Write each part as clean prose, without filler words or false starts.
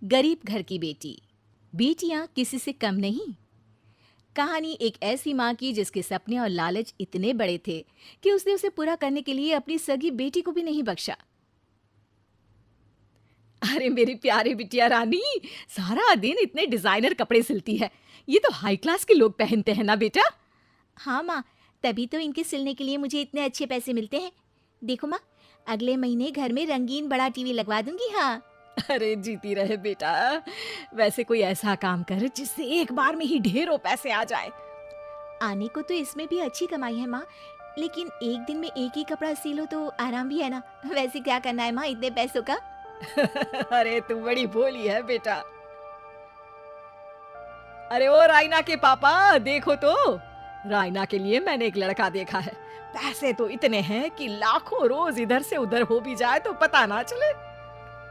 गरीब घर की बेटी, बेटियां किसी से कम नहीं। कहानी एक ऐसी माँ की जिसके सपने और लालच इतने बड़े थे कि उसने उसे पूरा करने के लिए अपनी सगी बेटी को भी नहीं बख्शा। अरे मेरी प्यारी बिटिया रानी, सारा दिन इतने डिजाइनर कपड़े सिलती है। ये तो हाई क्लास के लोग पहनते हैं ना बेटा। हाँ माँ, तभी तो इनके सिलने के लिए मुझे इतने अच्छे पैसे मिलते हैं। देखो माँ, अगले महीने घर में रंगीन बड़ा टीवी लगवा दूंगी। हाँ। अरे जीती रहे बेटा। वैसे कोई ऐसा काम कर जिससे एक बार में ही ढेरों पैसे आ जाए। आने को तो इसमें भी अच्छी कमाई है माँ, लेकिन एक दिन में एक ही कपड़ा सिलो तो आराम भी है ना। वैसे क्या करना है माँ इतने पैसों का? अरे तू बड़ी भोली है बेटा। अरे ओ रायना के पापा, देखो तो रायना के लिए मैंने एक लड़का देखा है। पैसे तो इतने हैं कि लाखों रोज इधर से उधर हो भी जाए तो पता ना चले।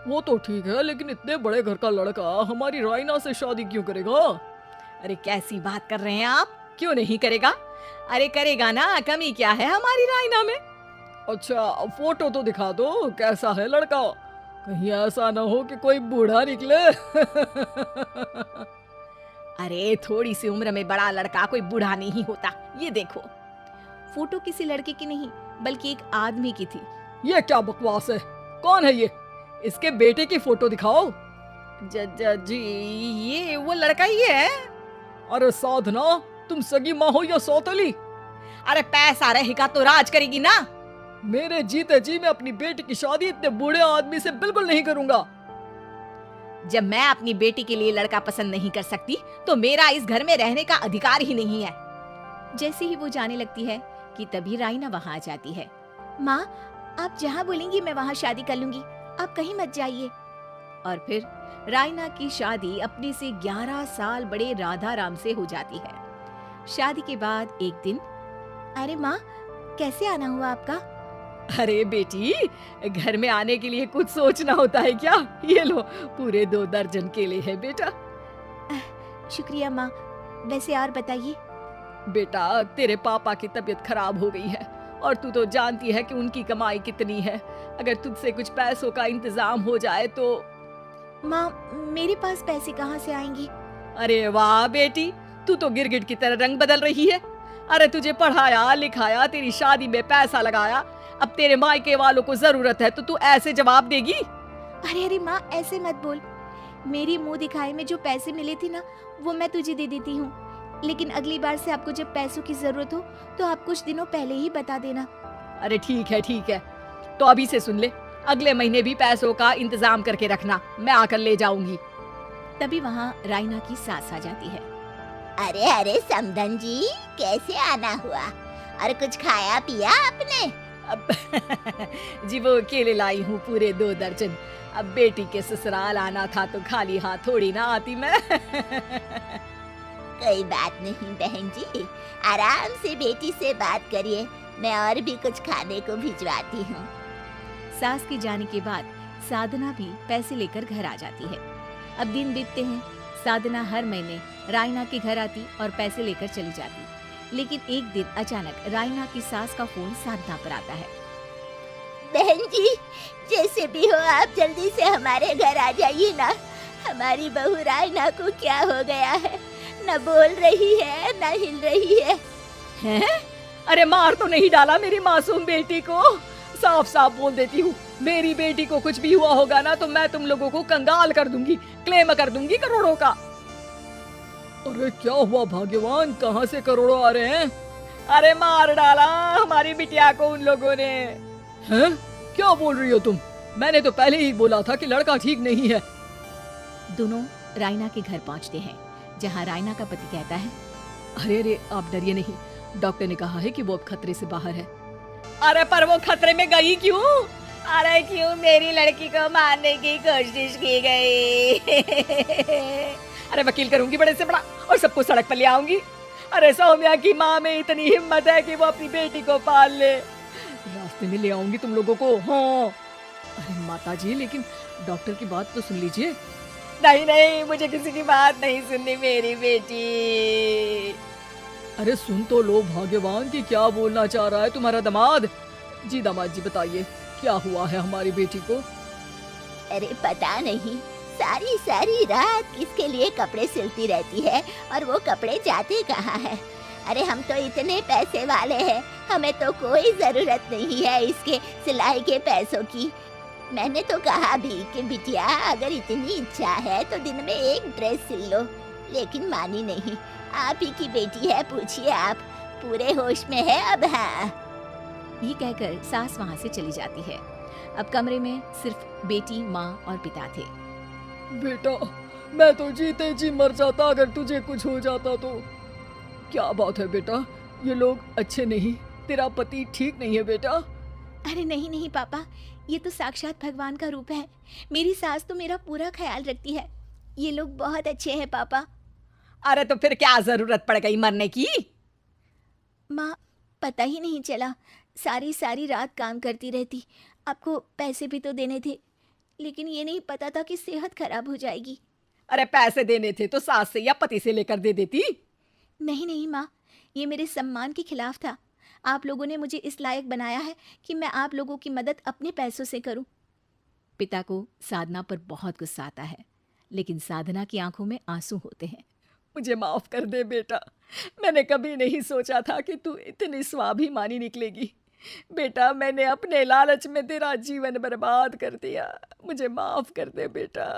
वो तो ठीक है, लेकिन इतने बड़े घर का लड़का हमारी रायना से शादी क्यों करेगा? अरे कैसी बात कर रहे हैं आप? क्यों नहीं करेगा? अरे करेगा ना, कमी क्या है हमारी रायना में? अच्छा फोटो तो दिखा दो, कैसा है लड़का? कहीं ऐसा ना हो कि कोई बूढ़ा निकले। अरे थोड़ी सी उम्र में बड़ा लड़का कोई बूढ़ा नहीं होता। ये देखो, फोटो किसी लड़के की नहीं बल्कि एक आदमी की थी। ये क्या बकवास है? कौन है ये? इसके बेटे की फोटो दिखाओ। जी ये वो लड़का ही है। अरे साधना, तुम सगी माँ हो या सौतेली? अरे पैसा रहेगा तो राज करेगी ना। मेरे जीते जी मैं अपनी बेटी की शादी इतने बूढ़े आदमी से बिल्कुल नहीं करूंगा। जब मैं अपनी बेटी के लिए लड़का पसंद नहीं कर सकती तो मेरा इस घर में रहने का अधिकार ही नहीं है। जैसे ही वो जाने लगती है कि तभी रायना वहां आ जाती है। माँ, आप जहाँ बोलेंगी मैं वहां शादी कर लूंगी, आप कहीं मत जाइए। और फिर रायना की शादी अपने से 11 साल बड़े राधा राम से हो जाती है। शादी के बाद एक दिन, अरे माँ, कैसे आना हुआ आपका? अरे बेटी, घर में आने के लिए कुछ सोचना होता है क्या? ये लो, पूरे 2 दर्जन केले हैं बेटा। शुक्रिया माँ। वैसे और बताइए। बेटा, तेरे पापा की तबीयत खराब हो गई है और तू तो जानती है कि उनकी कमाई कितनी है। अगर तुझसे कुछ पैसों का इंतजाम हो जाए तो। माँ, मेरे पास पैसे कहाँ से आएंगे? अरे वाह बेटी, तू तो गिरगिट की तरह रंग बदल रही है। अरे तुझे पढ़ाया लिखाया, तेरी शादी में पैसा लगाया, अब तेरे मायके वालों को जरूरत है तो तू ऐसे जवाब देगी? अरे अरे माँ, ऐसे मत बोल। मेरी मुंह दिखाए में जो पैसे मिले थे ना, वो मैं तुझे दे देती हूँ। लेकिन अगली बार से आपको जब पैसों की जरूरत हो तो आप कुछ दिनों पहले ही बता देना। अरे ठीक है ठीक है, तो अभी से सुन ले, अगले महीने भी पैसों का इंतजाम करके रखना, मैं आकर ले जाऊंगी। तभी वहाँ रायना की सास आ जाती है। अरे अरे समधन जी, कैसे आना हुआ? और कुछ खाया पिया आपने? अब जी वो केले लाई हूँ पूरे 2 दर्जन। अब बेटी के ससुराल आना था तो खाली हाथ थोड़ी ना आती मैं। कोई बात नहीं बहन जी, आराम से बेटी से बात करिए, मैं और भी कुछ खाने को भिजवाती हूँ। सास के जाने के बाद साधना भी पैसे लेकर घर आ जाती है। अब दिन बीतते हैं, साधना हर महीने रायना के घर आती और पैसे लेकर चली जाती। लेकिन एक दिन अचानक रायना की सास का फोन साधना पर आता है। बहन जी, जैसे भी हो आप जल्दी से हमारे घर आ जाइए ना। हमारी बहू रायना को क्या हो गया है? न बोल रही है न हिल रही है। हैं? अरे मार तो नहीं डाला मेरी मासूम बेटी को? साफ साफ बोल देती हूँ, मेरी बेटी को कुछ भी हुआ होगा ना तो मैं तुम लोगों को कंगाल कर दूंगी, क्लेम कर दूंगी करोड़ों का। अरे क्या हुआ भाग्यवान, कहाँ से करोड़ों आ रहे हैं? अरे मार डाला हमारी बिटिया को उन लोगों ने। हैं? क्या बोल रही हो तुम? मैंने तो पहले ही बोला था कि लड़का ठीक नहीं है। दोनों रायना के घर पहुंचते हैं, जहां रायना का पति कहता है, अरे अरे आप डरिए नहीं, डॉक्टर ने कहा है कि वो अब खतरे से बाहर है। अरे पर वो खतरे में गई क्यों? अरे क्यों मेरी लड़की को मारने की कोशिश की गई? अरे वकील करूंगी बड़े से बड़ा और सबको सड़क पर ले आऊंगी। अरे सौम्या की माँ में इतनी हिम्मत है कि वो अपनी बेटी को पाल ले। रास्ते में ले आऊंगी तुम लोगों को। हाँ। अरे माता जी, लेकिन डॉक्टर की बात तो सुन लीजिए। नहीं नहीं, मुझे किसी की बात नहीं सुननी मेरी बेटी। अरे सुन तो लो भाग्यवान कि क्या बोलना चाह रहा है तुम्हारा दामाद। जी दामाद जी बताइए, क्या हुआ है हमारी बेटी को? अरे पता नहीं, सारी सारी रात किसके लिए कपड़े सिलती रहती है और वो कपड़े जाते कहाँ हैं? अरे हम तो इतने पैसे वाले हैं, हमें तो कोई ज़रूरत नहीं है इसके सिलाई के पैसों की। मैंने तो कहा भी कि बिटिया अगर इतनी इच्छा है तो दिन में एक ड्रेस सिल लो, लेकिन मानी नहीं। आप ही की बेटी है, पूछिए आप, पूरे होश में है अब। हाँ, ये कहकर सास वहाँ से चली जाती है। अब कमरे में सिर्फ बेटी, माँ और पिता थे। बेटा, मैं तो जीते जी मर जाता अगर तुझे कुछ हो जाता तो। क्या बात है बेटा, ये लोग अच्छे नहीं, तेरा पति ठीक नहीं है बेटा। अरे नहीं नहीं पापा, ये तो साक्षात भगवान का रूप है। मेरी सास तो मेरा पूरा ख्याल रखती है। ये लोग बहुत अच्छे हैं पापा। अरे तो फिर क्या जरूरत पड़ गई मरने की? माँ, पता ही नहीं चला, सारी सारी रात काम करती रहती। आपको पैसे भी तो देने थे, लेकिन ये नहीं पता था कि सेहत खराब हो जाएगी। अरे पैसे देने थे तो सास से या पति से लेकर दे देती। नहीं नहीं माँ, ये मेरे सम्मान के खिलाफ था। आप लोगों ने मुझे इस लायक बनाया है कि मैं आप लोगों की मदद अपने पैसों से करूं। पिता को साधना पर बहुत गुस्सा आता है, लेकिन साधना की आंखों में आंसू होते हैं। मुझे माफ कर दे बेटा, मैंने कभी नहीं सोचा था कि तू इतनी स्वाभिमानी निकलेगी। बेटा, मैंने अपने लालच में तेरा जीवन बर्बाद कर दिया, मुझे माफ कर दे बेटा।